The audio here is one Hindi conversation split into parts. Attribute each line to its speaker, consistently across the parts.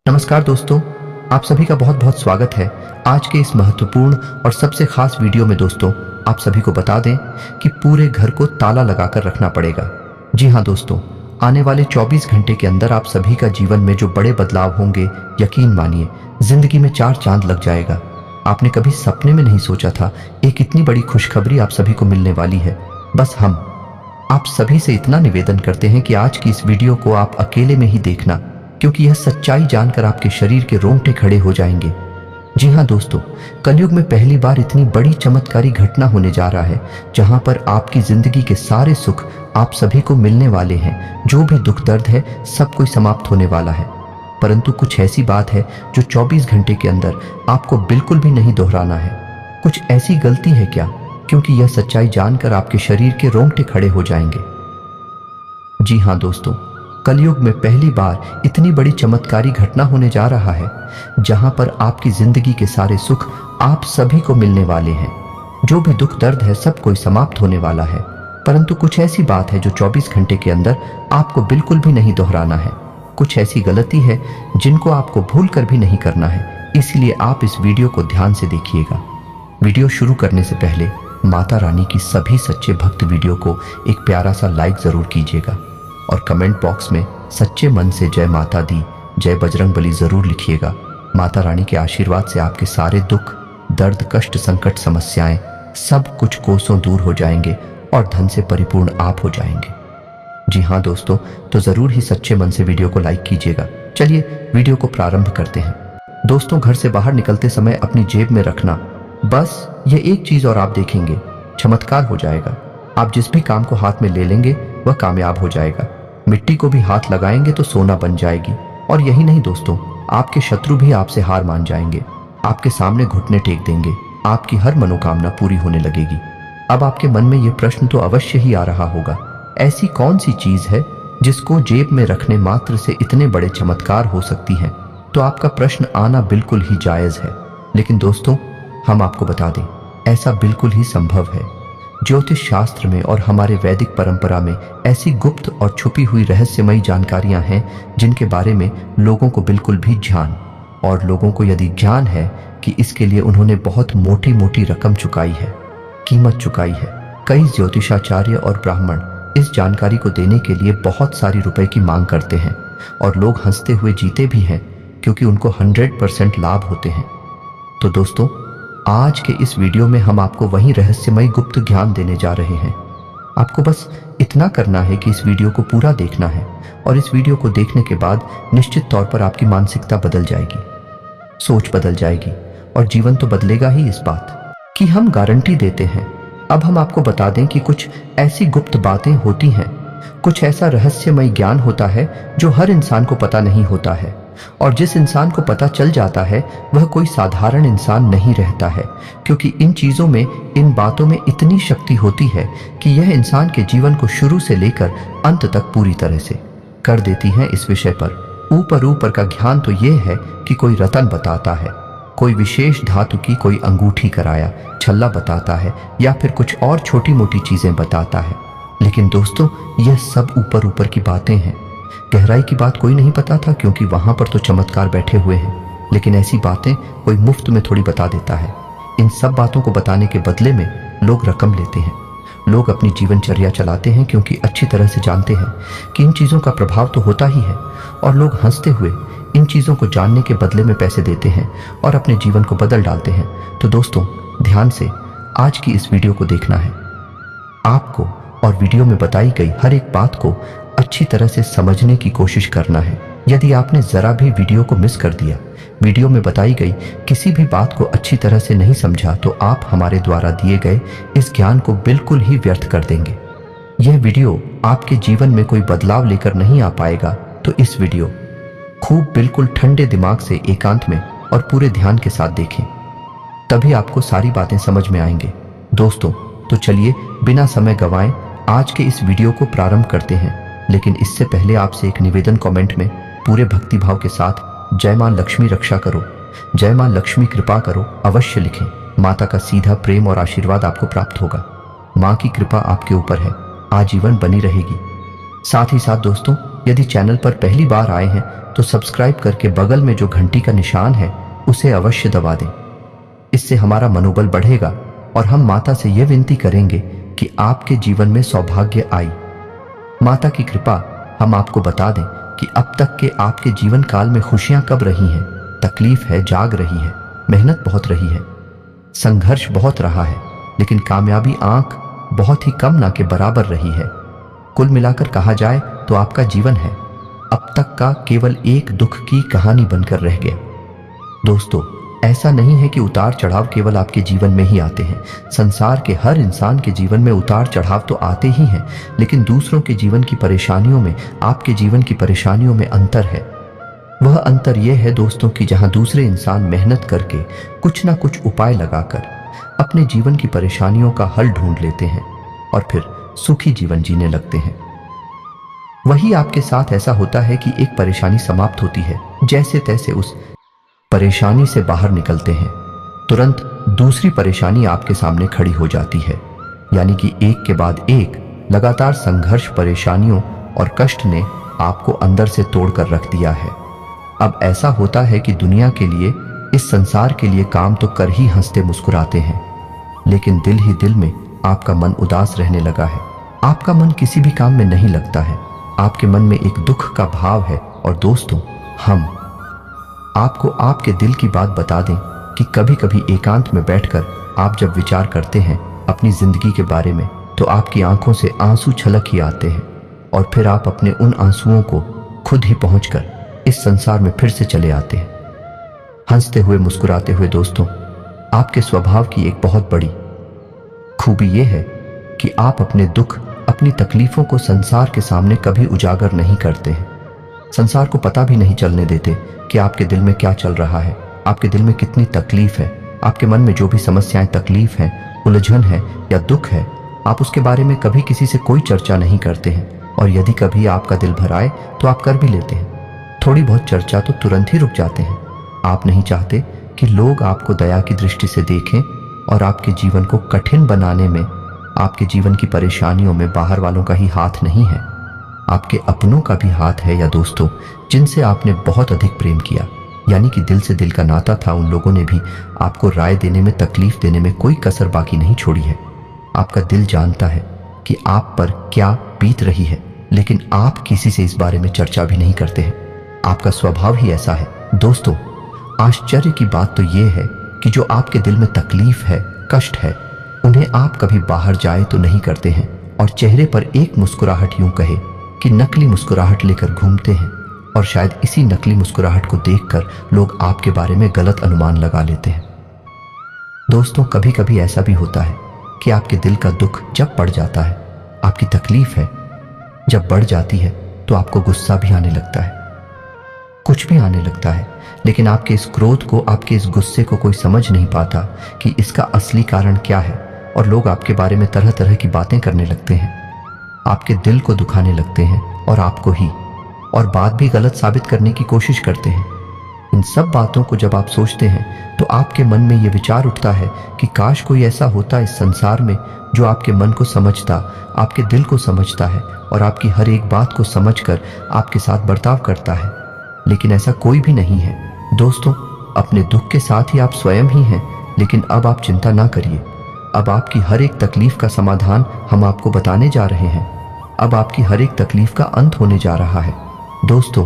Speaker 1: नमस्कार दोस्तों, आप सभी का बहुत बहुत स्वागत है आज के इस महत्वपूर्ण और सबसे खास वीडियो में। दोस्तों, आप सभी को बता दें कि पूरे घर को ताला लगाकर रखना पड़ेगा। जी हाँ दोस्तों, आने वाले 24 घंटे के अंदर आप सभी का जीवन में जो बड़े बदलाव होंगे, यकीन मानिए जिंदगी में 4 चांद लग जाएगा। आपने कभी सपने में नहीं सोचा था एक इतनी बड़ी खुशखबरी आप सभी को मिलने वाली है। बस हम आप सभी से इतना निवेदन करते हैं कि आज की इस वीडियो को आप अकेले में ही देखना, क्योंकि यह सच्चाई जानकर आपके शरीर के रोंगटे खड़े हो जाएंगे। जी हाँ दोस्तों, कलयुग में पहली बार इतनी बड़ी चमत्कारी घटना होने जा रहा है जहां पर आपकी जिंदगी के सारे सुख आप सभी को मिलने वाले हैं। जो भी दुख दर्द है सब कोई समाप्त होने वाला है, परंतु कुछ ऐसी बात है जो 24 घंटे के अंदर आपको बिल्कुल भी नहीं दोहराना है। कुछ ऐसी गलती है क्या? क्योंकि यह सच्चाई जानकर आपके शरीर के रोंगटे खड़े हो जाएंगे। जी हाँ दोस्तों, कलयुग में पहली बार इतनी बड़ी चमत्कारी घटना होने जा रहा है जहां पर आपकी जिंदगी के सारे सुख आप सभी को मिलने वाले हैं। जो भी दुख दर्द है सब कोई समाप्त होने वाला है, परंतु कुछ ऐसी बात है जो 24 घंटे के अंदर आपको बिल्कुल भी नहीं दोहराना है। कुछ ऐसी गलती है जिनको आपको भूल कर भी नहीं करना है, इसलिए आप इस वीडियो को ध्यान से देखिएगा। वीडियो शुरू करने से पहले माता रानी की सभी सच्चे भक्त वीडियो को एक प्यारा सा लाइक जरूर कीजिएगा और कमेंट बॉक्स में सच्चे मन से जय माता दी, जय बजरंगबली जरूर लिखिएगा। माता रानी के आशीर्वाद से आपके सारे दुख दर्द कष्ट संकट समस्याएं सब कुछ कोसों दूर हो जाएंगे और धन से परिपूर्ण आप हो जाएंगे। जी हाँ दोस्तों, तो जरूर ही सच्चे मन से वीडियो को लाइक कीजिएगा। चलिए वीडियो को प्रारंभ करते हैं। दोस्तों, घर से बाहर निकलते समय अपनी जेब में रखना बस ये एक चीज और आप देखेंगे चमत्कार हो जाएगा। आप जिस भी काम को हाथ में ले लेंगे वह कामयाब हो जाएगा। मिट्टी को भी हाथ लगाएंगे तो सोना बन जाएगी। और यही नहीं दोस्तों, आपके शत्रु भी आपसे हार मान जाएंगे, आपके सामने घुटने टेक देंगे, आपकी हर मनोकामना पूरी होने लगेगी। अब आपके मन में यह प्रश्न तो अवश्य ही आ रहा होगा, ऐसी कौन सी चीज है जिसको जेब में रखने मात्र से इतने बड़े चमत्कार हो सकती हैं? तो आपका प्रश्न आना बिल्कुल ही जायज है, लेकिन दोस्तों हम आपको बता दें ऐसा बिल्कुल ही संभव है। ज्योतिष शास्त्र में और हमारे वैदिक परंपरा में ऐसी गुप्त और छुपी हुई रहस्यमयी जानकारियां हैं जिनके बारे में लोगों को बिल्कुल भी ज्ञान, और लोगों को यदि ज्ञान है कि इसके लिए उन्होंने बहुत मोटी मोटी रकम चुकाई है, कीमत चुकाई है। कई ज्योतिषाचार्य और ब्राह्मण इस जानकारी को देने के लिए बहुत सारी रुपए की मांग करते हैं और लोग हंसते हुए जीते भी हैं, क्योंकि उनको 100% लाभ होते हैं। तो दोस्तों, आज के इस वीडियो में हम आपको वही रहस्यमय गुप्त ज्ञान देने जा रहे हैं। आपको बस इतना करना है कि इस वीडियो को पूरा देखना है, और इस वीडियो को देखने के बाद निश्चित तौर पर आपकी मानसिकता बदल जाएगी, सोच बदल जाएगी और जीवन तो बदलेगा ही। इस बात की हम गारंटी देते हैं। अब हम आपको बता दें कि कुछ ऐसी गुप्त बातें होती हैं, कुछ ऐसा रहस्यमय ज्ञान होता है जो हर इंसान को पता नहीं होता है, और जिस इंसान को पता चल जाता है वह कोई साधारण इंसान नहीं रहता है, क्योंकि इन चीजों में, इन बातों में इतनी शक्ति होती है कि यह इंसान के जीवन को शुरू से लेकर अंत तक पूरी तरह से कर देती हैं। इस विषय पर ऊपर का ज्ञान तो यह है कि कोई रतन बताता है, कोई विशेष धातु की कोई अंगूठी कराया छल्ला बताता है, या फिर कुछ और छोटी मोटी चीजें बताता है। लेकिन दोस्तों, यह सब ऊपर की बातें हैं, गहराई की बात कोई नहीं पता था, क्योंकि वहां पर तो चमत्कार बैठे हुए हैं। लेकिन ऐसी बातें कोई मुफ्त में थोड़ी बता देता है। इन सब बातों को बताने के बदले में लोग रकम लेते हैं, लोग अपनी जीवनचर्या चलाते हैं, क्योंकि अच्छी तरह से जानते हैं कि इन चीजों का प्रभाव तो होता ही है, और लोग हंसते हुए इन चीजों को जानने के बदले में पैसे देते हैं और अपने जीवन को बदल डालते हैं। तो दोस्तों, ध्यान से आज की इस वीडियो को देखना है आपको, और वीडियो में बताई गई हर एक बात को अच्छी तरह से समझने की कोशिश करना है। यदि आपने जरा भी वीडियो को मिस कर दिया, वीडियो में बताई गई किसी भी बात को अच्छी तरह से नहीं समझा, तो आप हमारे द्वारा दिए गए इस ज्ञान को बिल्कुल ही व्यर्थ कर देंगे। यह वीडियो आपके जीवन में कोई बदलाव लेकर नहीं आ पाएगा। तो इस वीडियो खूब बिल्कुल ठंडे दिमाग से एकांत में और पूरे ध्यान के साथ देखें, तभी आपको सारी बातें समझ में आएंगे। दोस्तों, तो चलिए बिना समय गंवाए आज के इस वीडियो को प्रारंभ करते हैं। लेकिन इससे पहले आपसे एक निवेदन, कमेंट में पूरे भक्तिभाव के साथ जय मां लक्ष्मी रक्षा करो, जय मां लक्ष्मी कृपा करो अवश्य लिखें। माता का सीधा प्रेम और आशीर्वाद आपको प्राप्त होगा। मां की कृपा आपके ऊपर है, आजीवन बनी रहेगी। साथ ही साथ दोस्तों, यदि चैनल पर पहली बार आए हैं तो सब्सक्राइब करके बगल में जो घंटी का निशान है उसे अवश्य दबा दें। इससे हमारा मनोबल बढ़ेगा और हम माता से यह विनती करेंगे कि आपके जीवन में सौभाग्य आए। माता की कृपा हम आपको बता दें कि अब तक के आपके जीवन काल में खुशियां कब रही हैं, तकलीफ है, जाग रही है, मेहनत बहुत रही है, संघर्ष बहुत रहा है, लेकिन कामयाबी आंख बहुत ही कम ना के बराबर रही है। कुल मिलाकर कहा जाए तो आपका जीवन है अब तक का केवल एक दुख की कहानी बनकर रह गया। दोस्तों, ऐसा नहीं है कि उतार चढ़ाव केवल आपके जीवन में ही आते हैं। संसार के हर इंसान के जीवन में उतार चढ़ाव तो आते ही हैं, लेकिन दूसरों के जीवन की परेशानियों में आपके जीवन की परेशानियों में अंतर है। वह अंतर यह है दोस्तों कि जहां दूसरे इंसान मेहनत करके कुछ ना कुछ उपाय लगाकर अपने जीवन की परेशानियों का हल ढूंढ लेते हैं और फिर सुखी जीवन जीने लगते हैं, वही आपके साथ ऐसा होता है कि एक परेशानी समाप्त होती है, जैसे तैसे उस परेशानी से बाहर निकलते हैं, तुरंत दूसरी परेशानी आपके सामने खड़ी हो जाती है। यानी कि एक के बाद एक लगातार संघर्ष, परेशानियों और कष्ट ने आपको अंदर से तोड़कर रख दिया है। अब ऐसा होता है कि दुनिया के लिए, इस संसार के लिए काम तो कर ही हंसते मुस्कुराते हैं, लेकिन दिल ही दिल में आपका मन उदास रहने लगा है। आपका मन किसी भी काम में नहीं लगता है, आपके मन में एक दुख का भाव है। और दोस्तों, हम आपको आपके दिल की बात बता दें कि कभी कभी एकांत में बैठकर आप जब विचार करते हैं अपनी जिंदगी के बारे में, तो आपकी आंखों से आंसू छलक ही आते हैं और फिर आप अपने उन आंसुओं को खुद ही पहुंचकर इस संसार में फिर से चले आते हैं, हंसते हुए, मुस्कुराते हुए। दोस्तों, आपके स्वभाव की एक बहुत बड़ी खूबी यह है कि आप अपने दुख, अपनी तकलीफों को संसार के सामने कभी उजागर नहीं करते हैं। संसार को पता भी नहीं चलने देते कि आपके दिल में क्या चल रहा है, आपके दिल में कितनी तकलीफ है, आपके मन में जो भी समस्याएं, तकलीफ है, उलझन है या दुख है, आप उसके बारे में कभी किसी से कोई चर्चा नहीं करते हैं। और यदि कभी आपका दिल भर आए तो आप कर भी लेते हैं, थोड़ी बहुत चर्चा तो तुरंत ही रुक जाते हैं। आप नहीं चाहते कि लोग आपको दया की दृष्टि से देखें और आपके जीवन को कठिन बनाने में आपके जीवन की परेशानियों में बाहर वालों का ही हाथ नहीं है, आपके अपनों का भी हाथ है। या दोस्तों, जिनसे आपने बहुत अधिक प्रेम किया, यानी कि दिल से दिल का नाता था, उन लोगों ने भी आपको राय देने में, तकलीफ देने में कोई कसर बाकी नहीं छोड़ी है। आपका दिल जानता है कि आप पर क्या बीत रही है, लेकिन आप किसी से इस बारे में चर्चा भी नहीं करते हैं। आपका स्वभाव ही ऐसा है। दोस्तों, आश्चर्य की बात तो यह है कि जो आपके दिल में तकलीफ है, कष्ट है, उन्हें आप कभी बाहर जाए तो नहीं करते हैं और चेहरे पर एक मुस्कुराहट, यूं कहे कि नकली मुस्कुराहट लेकर घूमते हैं। और शायद इसी नकली मुस्कुराहट को देखकर लोग आपके बारे में गलत अनुमान लगा लेते हैं। दोस्तों, कभी कभी ऐसा भी होता है कि आपके दिल का दुख जब बढ़ जाता है, आपकी तकलीफ है जब बढ़ जाती है, तो आपको गुस्सा भी आने लगता है, कुछ भी आने लगता है। लेकिन आपके इस क्रोध को, आपके इस गुस्से को कोई समझ नहीं पाता कि इसका असली कारण क्या है, और लोग आपके बारे में तरह तरह की बातें करने लगते हैं, आपके दिल को दुखाने लगते हैं और आपको ही, और बात भी गलत साबित करने की कोशिश करते हैं। इन सब बातों को जब आप सोचते हैं तो आपके मन में यह विचार उठता है कि काश कोई ऐसा होता इस संसार में जो आपके मन को समझता, आपके दिल को समझता है और आपकी हर एक बात को समझकर आपके साथ बर्ताव करता है। लेकिन ऐसा कोई भी नहीं है। दोस्तों, अपने दुख के साथ ही आप स्वयं ही हैं, लेकिन अब आप चिंता ना करिए। अब आपकी हर एक तकलीफ का समाधान हम आपको बताने जा रहे हैं। अब आपकी हर एक तकलीफ का अंत होने जा रहा है। दोस्तों,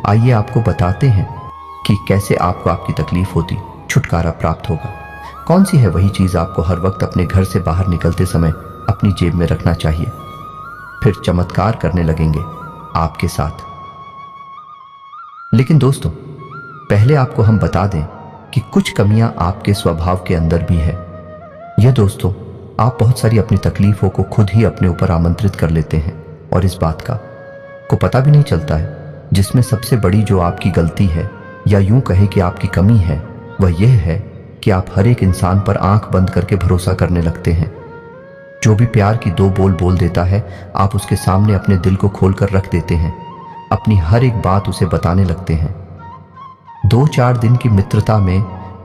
Speaker 1: आइए आपको बताते हैं कि कैसे आपको आपकी तकलीफ होती छुटकारा प्राप्त होगा। कौन सी है वही चीज़ आपको हर वक्त अपने घर से बाहर निकलते समय अपनी जेब में रखना चाहिए। फिर चमत्कार करने लगेंगे आपके साथ। लेकिन दोस्तों, पहले आपको हम बता दें कि कुछ कमियां आपके स्वभाव के अंदर भी है। यह दोस्तों, आप बहुत सारी अपनी तकलीफों को खुद ही अपने ऊपर आमंत्रित कर लेते हैं और इस बात को पता भी नहीं चलता है। जिसमें सबसे बड़ी जो आपकी गलती है, या यूं कहे कि आपकी कमी है, वह यह है कि आप हर एक इंसान पर आंख बंद करके भरोसा करने लगते हैं। जो भी प्यार की दो बोल बोल देता है, आप उसके सामने अपने दिल को खोलकर रख देते हैं, अपनी हर एक बात उसे बताने लगते हैं। 2-4 दिन की मित्रता में,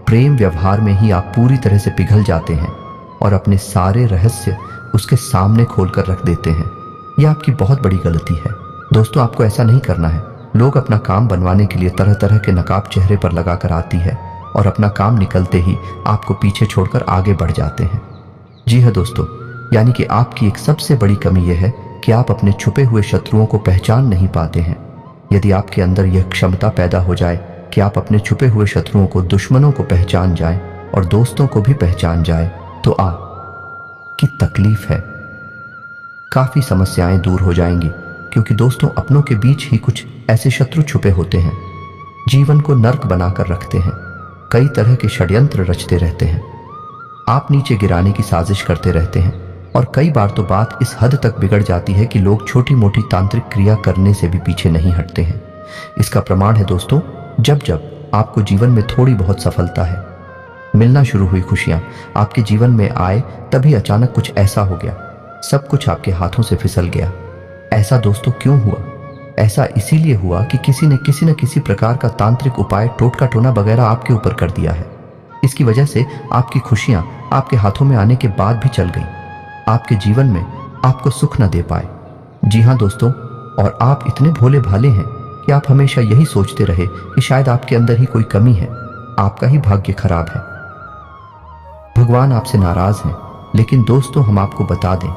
Speaker 1: प्रेम व्यवहार में ही आप पूरी तरह से पिघल जाते हैं और अपने सारे रहस्य उसके सामने खोलकर रख देते हैं। यह आपकी बहुत बड़ी गलती है। दोस्तों आपको ऐसा नहीं करना है। लोग अपना काम बनवाने के लिए तरह तरह के नकाब चेहरे पर लगाकर आती है और अपना काम निकलते ही आपको पीछे छोड़कर आगे बढ़ जाते हैं। जी हाँ दोस्तों, यानी कि आपकी एक सबसे बड़ी कमी यह है कि आप अपने छुपे हुए शत्रुओं को पहचान नहीं पाते हैं। यदि आपके अंदर यह क्षमता पैदा हो जाए कि आप अपने छुपे हुए शत्रुओं को, दुश्मनों को पहचान जाएं और दोस्तों को भी पहचान जाएं, तो आपकी तकलीफ है काफी समस्याएं दूर हो जाएंगी। क्योंकि दोस्तों अपनों के बीच ही कुछ ऐसे शत्रु छुपे होते हैं, जीवन को नर्क बनाकर रखते हैं, कई तरह के षड्यंत्र रचते रहते हैं, आप नीचे गिराने की साजिश करते रहते हैं और कई बार तो बात इस हद तक बिगड़ जाती है कि लोग छोटी मोटी तांत्रिक क्रिया करने से भी पीछे नहीं हटते हैं। इसका प्रमाण है दोस्तों, जब जब आपको जीवन में थोड़ी बहुत सफलता है, मिलना शुरू हुई खुशियां आपके जीवन में आए, तभी अचानक कुछ ऐसा हो गया, सब कुछ आपके हाथों से फिसल गया। ऐसा दोस्तों क्यों हुआ? ऐसा इसीलिए हुआ कि किसी ने किसी न किसी प्रकार का तांत्रिक उपाय, टोटका टोना वगैरह आपके ऊपर कर दिया है। इसकी वजह से आपकी खुशियां आपके हाथों में आने के बाद भी चल गई, आपके जीवन में आपको सुख न दे पाए। जी हाँ दोस्तों, और आप इतने भोले भाले हैं कि आप हमेशा यही सोचते रहे कि शायद आपके अंदर ही कोई कमी है, आपका ही भाग्य खराब है, भगवान आपसे नाराज हैं। लेकिन दोस्तों हम आपको बता दें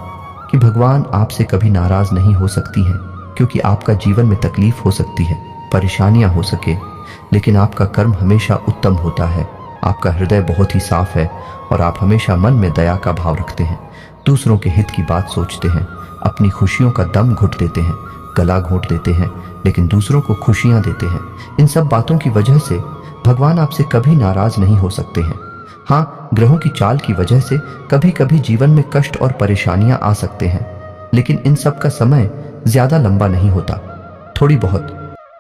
Speaker 1: कि भगवान आपसे कभी नाराज नहीं हो सकती हैं, क्योंकि आपका जीवन में तकलीफ हो सकती है, परेशानियां हो सके, लेकिन आपका कर्म हमेशा उत्तम होता है, आपका हृदय बहुत ही साफ है और आप हमेशा मन में दया का भाव रखते हैं, दूसरों के हित की बात सोचते हैं, अपनी खुशियों का दम घुट देते हैं, गला घोंट देते हैं, लेकिन दूसरों को खुशियां देते हैं। इन सब बातों की वजह से भगवान आपसे कभी नाराज नहीं हो सकते हैं। हाँ, ग्रहों की चाल की वजह से कभी कभी जीवन में कष्ट और परेशानियां आ सकते हैं, लेकिन इन सब का समय ज्यादा लंबा नहीं होता, थोड़ी बहुत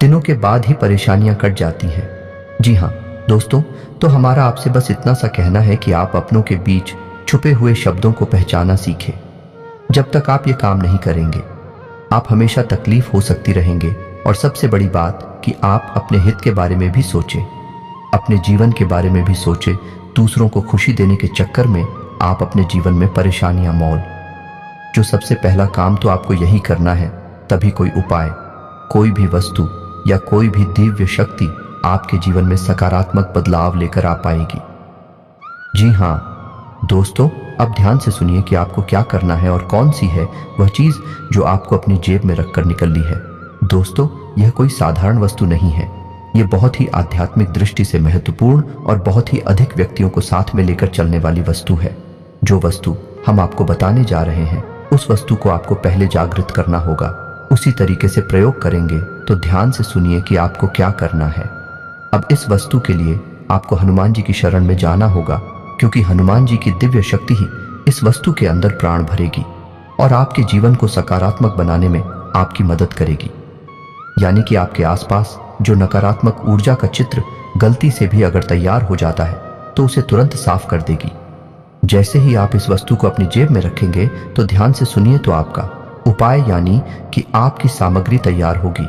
Speaker 1: दिनों के बाद ही परेशानियां कट जाती हैं। जी हाँ दोस्तों, तो हमारा आपसे बस इतना सा कहना है कि आप अपनों के बीच छुपे हुए शब्दों को पहचाना सीखें। जब तक आप ये काम नहीं करेंगे, आप हमेशा तकलीफ हो सकती रहेंगे। और सबसे बड़ी बात कि आप अपने हित के बारे में भी सोचें, अपने जीवन के बारे में भी सोचें। दूसरों को खुशी देने के चक्कर में आप अपने जीवन में परेशानियां मोल। जो सबसे पहला काम तो आपको यही करना है, तभी कोई उपाय, कोई भी वस्तु या कोई भी दिव्य शक्ति आपके जीवन में सकारात्मक बदलाव लेकर आ पाएगी। जी हाँ दोस्तों, अब ध्यान से सुनिए कि आपको क्या करना है और कौन सी है वह चीज जो आपको अपनी जेब में रखकर निकलनी है। दोस्तों यह कोई साधारण वस्तु नहीं है, ये बहुत ही आध्यात्मिक दृष्टि से महत्वपूर्ण और बहुत ही अधिक व्यक्तियों को साथ में लेकर चलने वाली वस्तु है। जो वस्तु हम आपको बताने जा रहे हैं, उस वस्तु को आपको पहले जागृत करना होगा, उसी तरीके से प्रयोग करेंगे। तो ध्यान से सुनिए कि आपको क्या करना है। अब इस वस्तु के लिए आपको हनुमान जी की शरण में जाना होगा, क्योंकि हनुमान जी की दिव्य शक्ति ही इस वस्तु के अंदर प्राण भरेगी और आपके जीवन को सकारात्मक बनाने में आपकी मदद करेगी। यानी कि आपके आसपास जो नकारात्मक ऊर्जा का चित्र गलती से भी अगर तैयार हो जाता है तो उसे तुरंत साफ कर देगी। जैसे ही आप इस वस्तु को अपनी जेब में रखेंगे तो ध्यान से सुनिए, तो आपका उपाय यानी कि आपकी सामग्री तैयार होगी।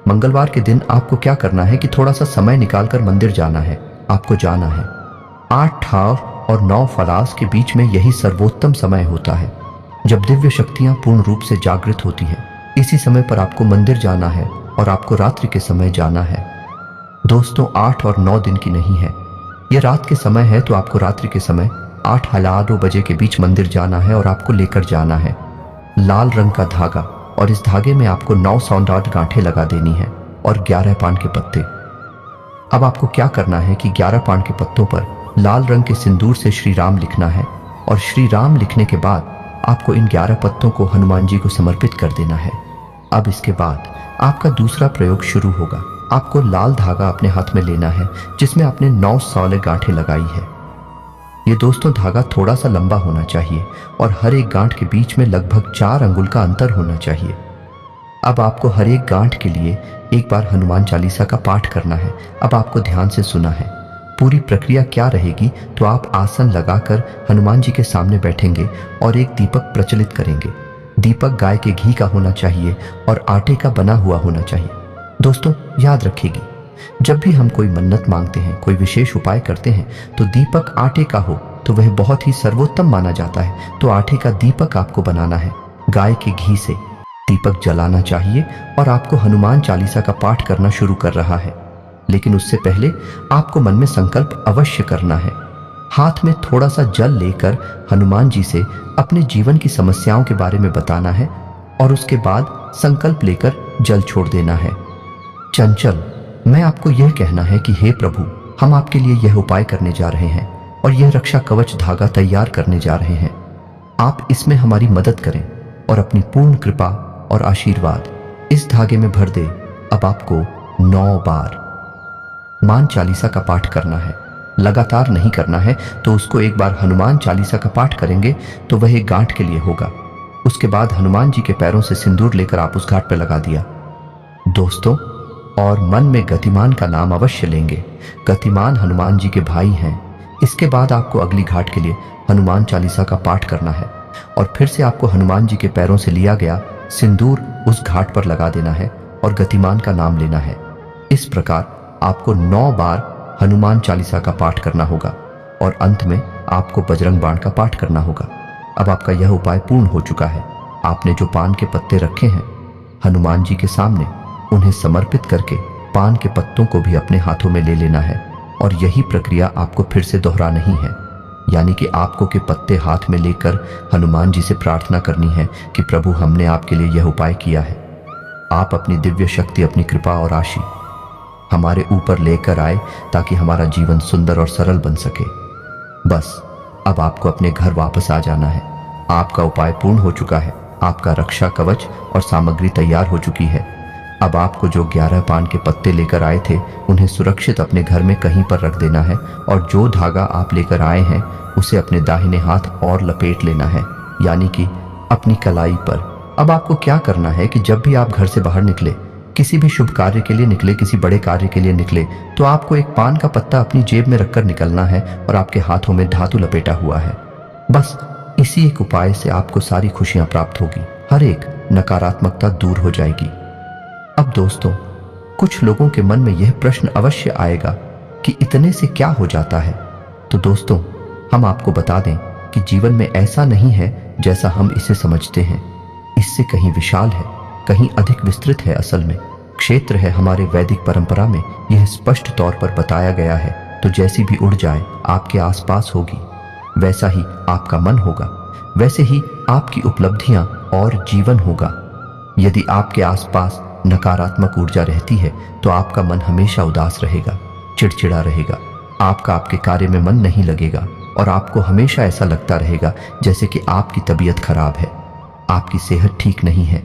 Speaker 1: मंगलवार के दिन आपको क्या करना है कि थोड़ा सा समय निकालकर मंदिर जाना है। आपको जाना है 8 ठाव और 9 फलास के बीच में, यही सर्वोत्तम समय होता है जब दिव्य शक्तियां पूर्ण रूप से जागृत होती हैं। इसी समय पर आपको मंदिर जाना है और आपको रात्रि के समय जाना है। दोस्तों 8 और 9 दिन की नहीं है, यह रात के समय है, तो आपको रात्रि के समय 8:11 बजे के बीच मंदिर जाना है और आपको लेकर जाना है लाल रंग का धागा, और इस धागे में आपको 9 सौंदर्य गांठें लगा देनी है और 11 पान के पत्ते। अब आपको क्या करना है कि 11 पान के पत्तों पर लाल रंग के सिंदूर से श्री राम लिखना है, और श्री राम लिखने के बाद आपको इन 11 पत्तों को हनुमान जी को समर्पित कर देना है। अब इसके बाद आपका दूसरा प्रयोग शुरू होगा। आपको लाल धागा अपने हाथ में लेना है जिसमें आपने 9 सौले गांठें लगाई है। ये दोस्तों धागा थोड़ा सा लंबा होना चाहिए और हर एक गांठ के बीच में लगभग 4 अंगुल का अंतर होना चाहिए। अब आपको हर एक गांठ के लिए एक बार हनुमान चालीसा का पाठ करना है। अब आपको ध्यान से सुना है। पूरी प्रक्रिया क्या रहेगी, तो आप आसन लगाकर हनुमान जी के सामने बैठेंगे और एक दीपक प्रज्वलित करेंगे। दीपक गाय के घी का होना चाहिए और आटे का बना हुआ होना चाहिए। दोस्तों याद रखिएगा, जब भी हम कोई मन्नत मांगते हैं, कोई विशेष उपाय करते हैं, तो दीपक आटे का हो तो वह बहुत ही सर्वोत्तम माना जाता है। तो आटे का दीपक आपको बनाना है गाय के घी से। दीपक जलाना चाहिए और आपको हनुमान चालीसा का पाठ करना शुरू कर रहा है। लेकिन उससे पहले आपको मन में संकल्प अवश्य करना है। हाथ में थोड़ा सा जल लेकर हनुमान जी से अपने जीवन की समस्याओं के बारे में बताना है और उसके बाद संकल्प लेकर जल छोड़ देना है। चंचल, मैं आपको यह कहना है कि हे प्रभु, हम आपके लिए यह उपाय करने जा रहे हैं और यह रक्षा कवच धागा तैयार करने जा रहे हैं। आप इसमें हमारी मदद करें और अपनी पूर्ण कृपा और आशीर्वाद इस धागे में भर दे। अब आपको 9 बार हनुमान चालीसा का पाठ करना है। लगातार नहीं करना है, तो उसको एक बार हनुमान चालीसा का पाठ करेंगे तो वह एक गांठ के लिए होगा। उसके बाद हनुमान जी के पैरों से सिंदूर लेकर आप उस घाट पर लगा दिया दोस्तों, और मन में गतिमान का नाम अवश्य लेंगे। गतिमान हनुमान जी के भाई हैं। इसके बाद आपको अगली घाट के लिए हनुमान चालीसा का पाठ करना है और फिर से आपको हनुमान जी के पैरों से लिया गया सिंदूर उस घाट पर लगा देना है और गतिमान का नाम लेना है। इस प्रकार आपको 9 बार हनुमान चालीसा का पाठ करना होगा और अंत में आपको बजरंग बाण का पाठ करना होगा। अब आपका यह उपाय पूर्ण हो चुका है। आपने जो पान के पत्ते रखे हैं हनुमान जी के सामने, उन्हें समर्पित करके पान के पत्तों को भी अपने हाथों में ले लेना है और यही प्रक्रिया आपको फिर से दोहरा नहीं है। यानी कि आपको के पत्ते हाथ में लेकर हनुमान जी से प्रार्थना करनी है कि प्रभु, हमने आपके लिए यह उपाय किया है। आप अपनी दिव्य शक्ति, अपनी कृपा और आशीष हमारे ऊपर लेकर आए ताकि हमारा जीवन सुंदर और सरल बन सके। बस अब आपको अपने घर वापस आ जाना है। आपका उपाय पूर्ण हो चुका है। आपका रक्षा कवच और सामग्री तैयार हो चुकी है। अब आपको जो 11 पान के पत्ते लेकर आए थे उन्हें सुरक्षित अपने घर में कहीं पर रख देना है और जो धागा आप लेकर आए हैं उसे अपने दाहिने हाथ और लपेट लेना है, यानी कि अपनी कलाई पर। अब आपको क्या करना है कि जब भी आप घर से बाहर निकले, किसी भी शुभ कार्य के लिए निकले, किसी बड़े कार्य के लिए निकले, तो आपको एक पान का पत्ता अपनी जेब में रखकर निकलना है और आपके हाथों में धातु लपेटा हुआ है। बस इसी एक उपाय से आपको सारी खुशियां प्राप्त होगी। हर एक नकारात्मकता दूर हो जाएगी। अब दोस्तों, कुछ लोगों के मन में यह प्रश्न अवश्य आएगा कि इतने से क्या हो जाता है। तो दोस्तों, हम आपको बता दें कि जीवन में ऐसा नहीं है जैसा हम इसे समझते हैं। इससे कहीं विशाल है, कहीं अधिक विस्तृत है। असल में क्षेत्र है हमारे वैदिक परंपरा में यह स्पष्ट तौर पर बताया गया है। तो जैसी भी उड़ जाए आपके आसपास होगी, वैसा ही आपका मन होगा, वैसे ही आपकी उपलब्धियां और जीवन होगा। यदि आपके आसपास नकारात्मक ऊर्जा रहती है तो आपका मन हमेशा उदास रहेगा, चिड़चिड़ा रहेगा। आपका आपके कार्य में मन नहीं लगेगा और आपको हमेशा ऐसा लगता रहेगा जैसे कि आपकी तबीयत खराब है, आपकी सेहत ठीक नहीं है।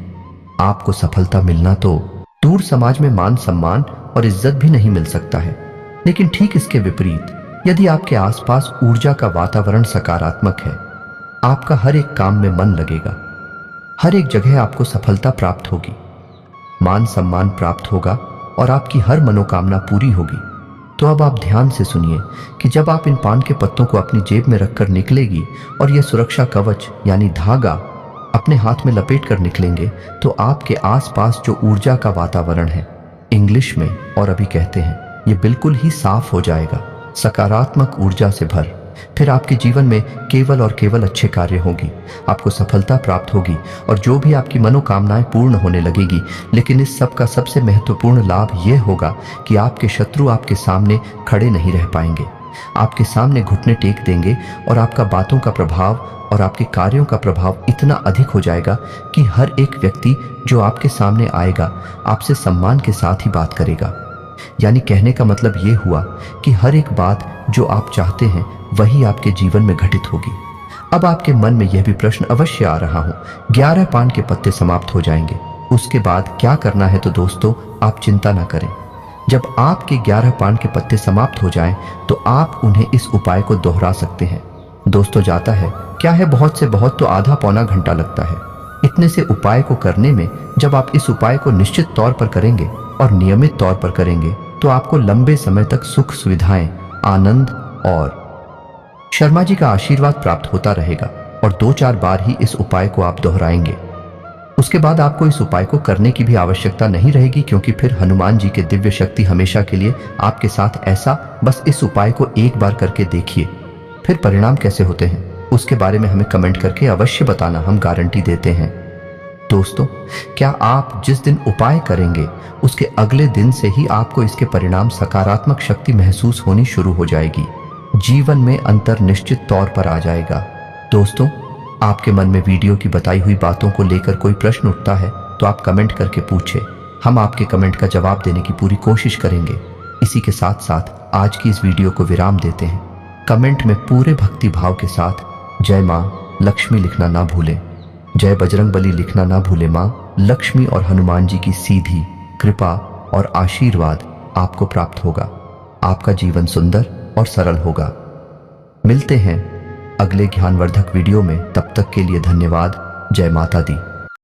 Speaker 1: आपको सफलता मिलना तो दूर, समाज में मान सम्मान और इज्जत भी नहीं मिल सकता है। लेकिन ठीक इसके विपरीत, यदि आपके आसपास ऊर्जा का वातावरण सकारात्मक है, आपका हर एक काम में मन लगेगा, हर एक जगह आपको सफलता प्राप्त होगी, मान सम्मान प्राप्त होगा और आपकी हर मनोकामना पूरी होगी। तो अब आप ध्यान से सुनिए कि जब आप इन पान के पत्तों को अपनी जेब में रखकर निकलेगी और यह सुरक्षा कवच यानी धागा अपने हाथ में लपेट कर निकलेंगे, तो आपके आसपास जो ऊर्जा का वातावरण है, इंग्लिश में और अभी कहते हैं, ये बिल्कुल ही साफ हो जाएगा, सकारात्मक ऊर्जा से भर। फिर आपके जीवन में केवल और केवल अच्छे कार्य होंगी, आपको सफलता प्राप्त होगी और जो भी आपकी मनोकामनाएं पूर्ण होने लगेगी। लेकिन इस सब का सबसे महत्वपूर्ण लाभ यह होगा कि आपके शत्रु आपके सामने खड़े नहीं रह पाएंगे, आपके सामने घुटने टेक देंगे और आपका बातों का प्रभाव और आपके कार्यों का प्रभाव इतना अधिक हो जाएगा कि हर एक व्यक्ति जो आपके सामने आएगा आपसे सम्मान के साथ ही बात करेगा। यानी कहने का मतलब ये हुआ कि हर एक बात जो आप चाहते हैं वही आपके जीवन में घटित होगी। अब आपके मन में यह भी प्रश्न अवश्य आ रहा हो, 11 पान के पत्ते समाप्त हो जाएंगे, उसके बाद क्या करना है? तो दोस्तों, आप चिंता ना करें। जब आपके 11 पान के पत्ते समाप्त हो जाएं, तो आप उन्हें इस उपाय को दोहरा सकते हैं। दोस्तों, जाता है क्या है, बहुत से बहुत तो आधा पौना घंटा लगता है इतने से उपाय को करने में। जब आप इस उपाय को निश्चित तौर पर करेंगे और नियमित तौर पर करेंगे तो आपको लंबे समय तक सुख सुविधाएं, आनंद और शर्मा जी का आशीर्वाद प्राप्त होता रहेगा। और 2-4 बार ही इस उपाय को आप दोहराएंगे। उसके बाद आपको इस उपाय को करने की भी आवश्यकता नहीं रहेगी, क्योंकि फिर हनुमान जी के दिव्य शक्ति हमेशा के लिए आपके साथ। ऐसा बस इस उपाय को एक बार करके देखिए, फिर परिणाम कैसे होते हैं उसके बारे में हमें कमेंट करके अवश्य बताना, हम गारंटी देते हैं। दोस्तों, क्या आप जिस दिन उपाय करेंगे उसके अगले दिन से ही आपको इसके परिणाम सकारात्मक शक्ति महसूस होनी शुरू हो जाएगी। जीवन में अंतर निश्चित तौर पर आ जाएगा। दोस्तों, आपके मन में वीडियो की बताई हुई बातों को लेकर कोई प्रश्न उठता है तो आप कमेंट करके पूछें। हम आपके कमेंट का जवाब देने की पूरी कोशिश करेंगे। इसी के साथ साथ आज की इस वीडियो को विराम देते हैं। कमेंट में पूरे भक्ति भाव के साथ जय मां लक्ष्मी लिखना ना भूलें। जय बजरंगबली लिखना ना भूलें। मां लक्ष्मी और हनुमान जी की सीधी कृपा और आशीर्वाद आपको प्राप्त होगा। आपका जीवन सुंदर और सरल होगा। मिलते हैं अगले ज्ञानवर्धक वीडियो में। तब तक के लिए धन्यवाद। जय माता दी।